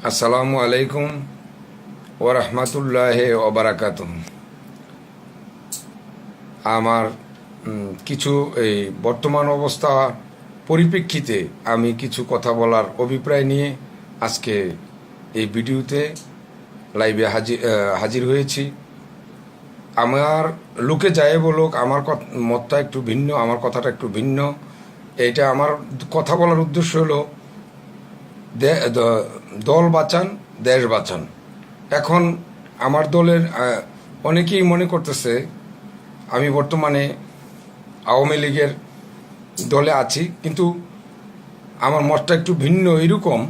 আসসালামু আলাইকুম ওয়া রাহমাতুল্লাহি ওয়া বারাকাতুহু। আমার কিছু এই বর্তমান অবস্থা পরিপ্রেক্ষিতে আমি কিছু কথা বলার অভিপ্রায় নিয়ে আজকে এই ভিডিওতে লাইভে হাজির হয়েছি। আমার লোকে যায় বলুক, আমার মতটা একটু ভিন্ন, আমার কথাটা একটু ভিন্ন। এটা আমার কথা বলার উদ্দেশ্য হলো দল বাঁচান, দেশ বাঁচান। এখন আমার দলের অনেকেই মনে করতেছে আমি বর্তমানে আওয়ামী লীগের দলে আছি, কিন্তু আমার মতটা একটু ভিন্ন। এরকম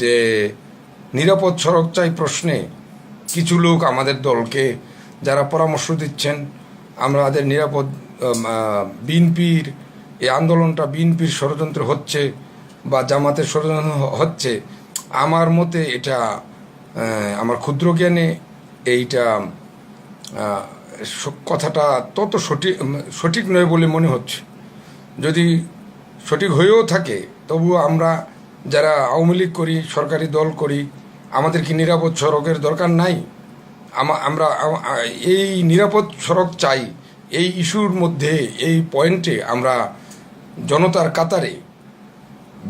যে নিরাপদ সড়ক চাই প্রশ্নে কিছু লোক আমাদের দলকে যারা পরামর্শ দিচ্ছেন, আমাদের নিরাপদ বিএনপির এই আন্দোলনটা বিএনপির ষড়যন্ত্র হচ্ছে বা জামাতের ষড়যন্ত্র হচ্ছে, আমার মতে এটা আমার ক্ষুদ্র জ্ঞানে এইটা কথাটা তত সঠিক নয় বলে মনে হচ্ছে। যদি সঠিক হয়েও থাকে তবুও আমরা যারা আওয়ামী লীগ করি, সরকারি দল করি, আমাদের কি নিরাপদ সড়কের দরকার নাই? আমরা এই নিরাপদ সড়ক চাই, এই ইস্যুর মধ্যে এই পয়েন্টে আমরা জনতার কাতারে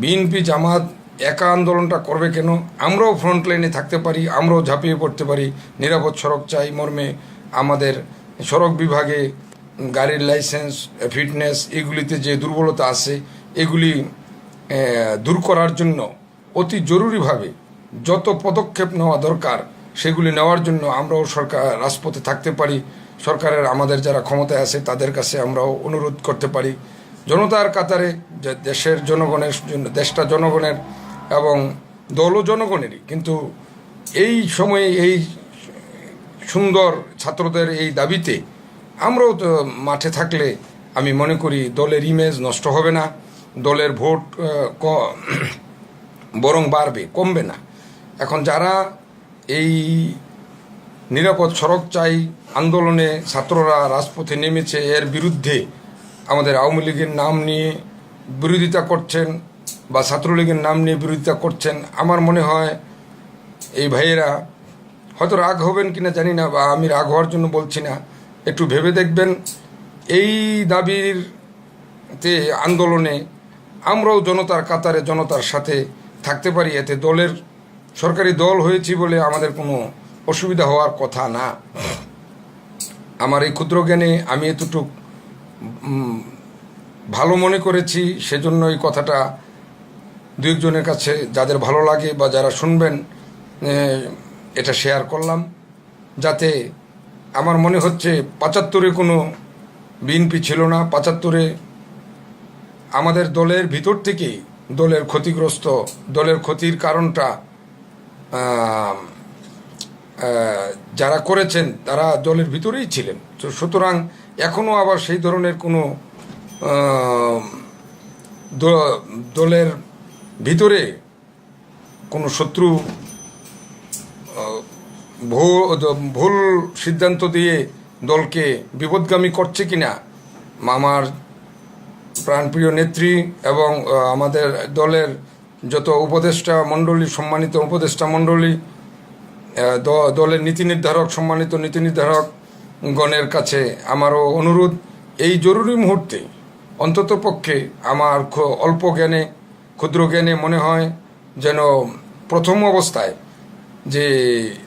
বিএনপি জামাত একা আন্দোলনটা করবে কেন? আমরাও ফ্রন্ট লাইনে থাকতে পারি, আমরাও ঝাঁপিয়ে পড়তে পারি। নিরাপদ সড়ক চাই মর্মে আমাদের সড়ক বিভাগে গাড়ির লাইসেন্স, ফিটনেস, এগুলিতে যে দুর্বলতা আছে এগুলি দূর করার জন্য অতি জরুরিভাবে যত পদক্ষেপ নেওয়া দরকার সেগুলি নেওয়ার জন্য আমরাও রাজপথে থাকতে পারি। সরকারের আমাদের যারা ক্ষমতায় আছে তাদের কাছে আমরাও অনুরোধ করতে পারি জনতার কাতারে, যে দেশের জনগণের জন্য, দেশটা জনগণের এবং দলও জনগণেরই। কিন্তু এই সময়ে এই সুন্দর ছাত্রদের এই দাবিতে আমরাও তো মাঠে থাকলে আমি মনে করি দলের ইমেজ নষ্ট হবে না, দলের ভোট বরং বাড়বে, কমবে না। এখন যারা এই নিরাপদ সড়ক চাই আন্দোলনে ছাত্ররা রাজপথে নেমেছে, এর বিরুদ্ধে আমাদের আওয়ামী লীগের নাম নিয়ে বিরোধিতা করছেন বা ছাত্রলীগের নাম নিয়ে বিরোধিতা করছেন, আমার মনে হয় এই ভাইয়েরা হয়তো রাগ হবেন কিনা জানি না, বা আমি রাগ হওয়ার জন্য বলছি না, একটু ভেবে দেখবেন এই দাবিরতে আন্দোলনে আমরাও জনতার কাতারে জনতার সাথে থাকতে পারি। এতে দলের সরকারি দল হয়েছি বলে আমাদের কোনো অসুবিধা হওয়ার কথা না। আমার এই ক্ষুদ্র জ্ঞানে আমি এতটুক ভালো মনে করেছি, সেজন্য এই কথাটা দু একজনের কাছে যাদের ভালো লাগে বা যারা শুনবেন এটা শেয়ার করলাম, যাতে আমার মনে হচ্ছে ৭৫-এ কোনো বিএনপি ছিল না। ৭৫-এ আমাদের দলের ভিতর থেকেই দলের ক্ষতিগ্রস্ত, দলের ক্ষতির কারণটা যারা করেছেন তারা দলের ভিতরেই ছিলেন। তো সুতরাং এখনও আবার সেই ধরনের কোনো দলের ভিতরে কোনো শত্রু ভুল সিদ্ধান্ত দিয়ে দলকে বিপদগামী করছে কিনা, আমার প্রাণপ্রিয় নেত্রী এবং আমাদের দলের যত উপদেষ্টা মণ্ডলী, সম্মানিত উপদেষ্টা মণ্ডলী, দলের নীতি নির্ধারক, সম্মানিত নীতি নির্ধারক গণের কাছে আমারও অনুরোধ, এই জরুরি মুহূর্তে অন্তত পক্ষে আমার অল্প জ্ঞানে, ক্ষুদ্র জ্ঞানে মনে হয় যেন প্রথম অবস্থায় যে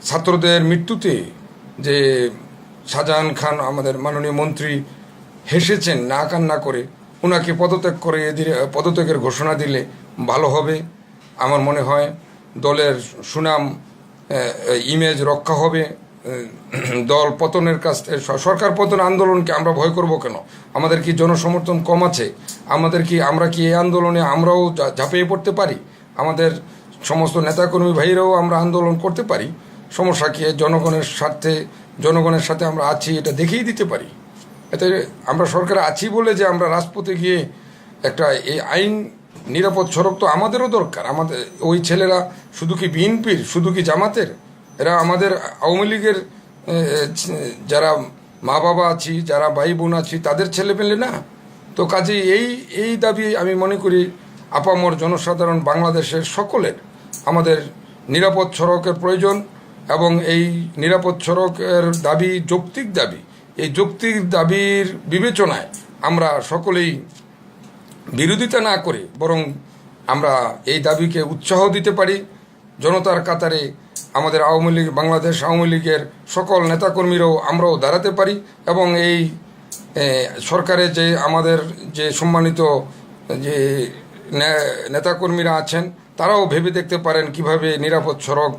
ছাত্রদের মৃত্যুতে যে শাহজাহান খান আমাদের মাননীয় মন্ত্রী হেসেছেন না কান্না করে, ওনাকে পদত্যাগ করে পদত্যাগের ঘোষণা দিলে ভালো হবে। আমার মনে হয় দলের সুনাম, ইমেজ রক্ষা হবে। দল পতনের কাছ থেকে, সরকার পতন আন্দোলনকে আমরা ভয় করব কেন? আমাদের কি জনসমর্থন কম আছে? আমরা কি এই আন্দোলনে আমরাও ঝাঁপিয়ে পড়তে পারি? আমাদের সমস্ত নেতাকর্মী ভাইরাও আমরা আন্দোলন করতে পারি। সমস্যা কি? জনগণের স্বার্থে, জনগণের সাথে আমরা আছি এটা দেখিয়ে দিতে পারি। এতে আমরা সরকারে আছি বলে যে আমরা রাজপথে গিয়ে একটা এই আইন, নিরাপদ সড়ক তো আমাদেরও দরকার। আমাদের ওই ছেলেরা শুধু কি বিএনপির, শুধু কি জামাতের? এরা আমাদের আওয়ামী লীগের যারা মা বাবা আছি, যারা ভাই বোন আছি, তাদের ছেলে পেলে না। তো কাজেই এই দাবি আমি মনে করি আপামর জনসাধারণ বাংলাদেশের সকলের, আমাদের নিরাপদ সড়কের প্রয়োজন এবং এই নিরাপদ সড়কের দাবি যৌক্তিক দাবি। এই যৌক্তিক দাবির বিবেচনায় আমরা সকলেই বিরোধিতা না করে বরং আমরা এই দাবিকে উৎসাহ দিতে পারি। জনতার কাতারে আমাদের আওয়ামী লীগ, বাংলাদেশ আওয়ামী লীগের সকল নেতাকর্মীরাও আমরাও দাঁড়াতে পারি এবং এই সরকারে যে আমাদের যে সম্মানিত যে নেতাকর্মীরা আছেন তারাও ভেবে দেখতে পারেন কিভাবে নিরাপদ সড়ক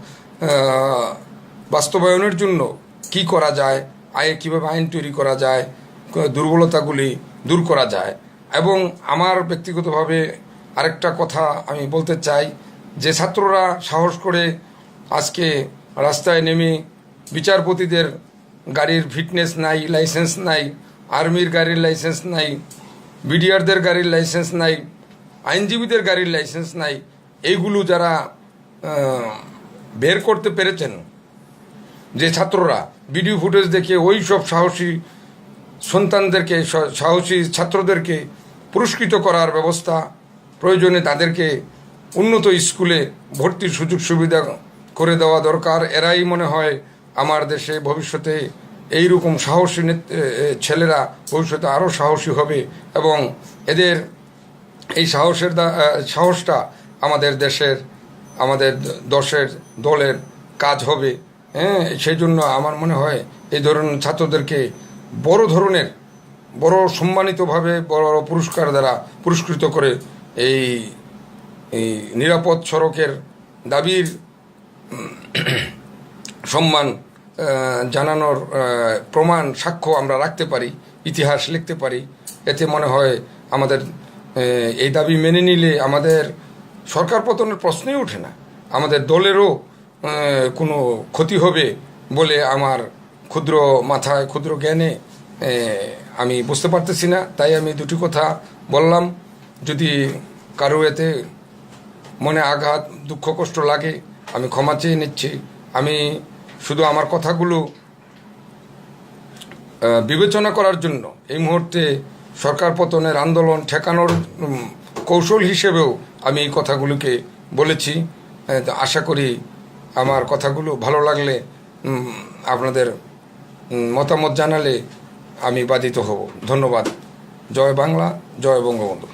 বাস্তবায়নের জন্য কি করা যায়, কিভাবে আইন তৈরি করা যায়, দুর্বলতাগুলি দূর করা যায়। এবং আমার ব্যক্তিগতভাবে আরেকটা কথা আমি বলতে চাই, যে ছাত্ররা সাহস করে আজকে রাস্তায় নেমে বিচারপতিদের গাড়ির ফিটনেস নাই, লাইসেন্স নাই, আর্মির গাড়ির লাইসেন্স নাই, বিডিআরদের গাড়ির লাইসেন্স নাই, আইনজীবীদের গাড়ির লাইসেন্স নাই, এইগুলো যারা বের করতে পেরেছেন, যে ছাত্ররা ভিডিও ফুটেজ দেখে ওই সব সাহসী সন্তানদেরকে, সাহসী ছাত্রদেরকে পুরস্কৃত করার ব্যবস্থা, প্রয়োজনে তাদেরকে উন্নত স্কুলে ভর্তির সুযোগ সুবিধা করে দেওয়া দরকার। এরাই মনে হয় আমার দেশে ভবিষ্যতে এইরকম সাহসী ছেলেরা ভবিষ্যতে আরও সাহসী হবে এবং এদের এই সাহসটা আমাদের দেশের, আমাদের দলের কাজ হবে। সেই জন্য আমার মনে হয় এই ধরনের ছাত্রদেরকে বড় সম্মানিতভাবে বড় পুরস্কার দ্বারা পুরস্কৃত করে এই নিরাপদ সড়কের দাবির সম্মান জানানোর প্রমাণ সাক্ষ্য আমরা রাখতে পারি, ইতিহাস লিখতে পারি। এতে মনে হয় আমাদের এই দাবি মেনে নিলে আমাদের সরকার পতনের প্রশ্নই ওঠে না, আমাদের দলেরও কোনো ক্ষতি হবে বলে আমার ক্ষুদ্র মাথায়, ক্ষুদ্র জ্ঞানে আমি বুঝতে পারতেছি না। তাই আমি দুটি কথা বললাম। যদি কারো এতে মনে আঘাত, দুঃখ, কষ্ট লাগে আমি ক্ষমা চেয়ে নিচ্ছি। আমি শুধু আমার কথাগুলো বিবেচনা করার জন্য এই মুহূর্তে সরকার পতনের আন্দোলন ঠেকানোর কৌশল হিসেবেও আমি এই কথাগুলোকে বলেছি। আশা করি আমার কথাগুলো ভালো লাগলে আপনাদের মতামত জানালে আমি বাধিত হব। ধন্যবাদ। জয় বাংলা, জয় বঙ্গবন্ধু।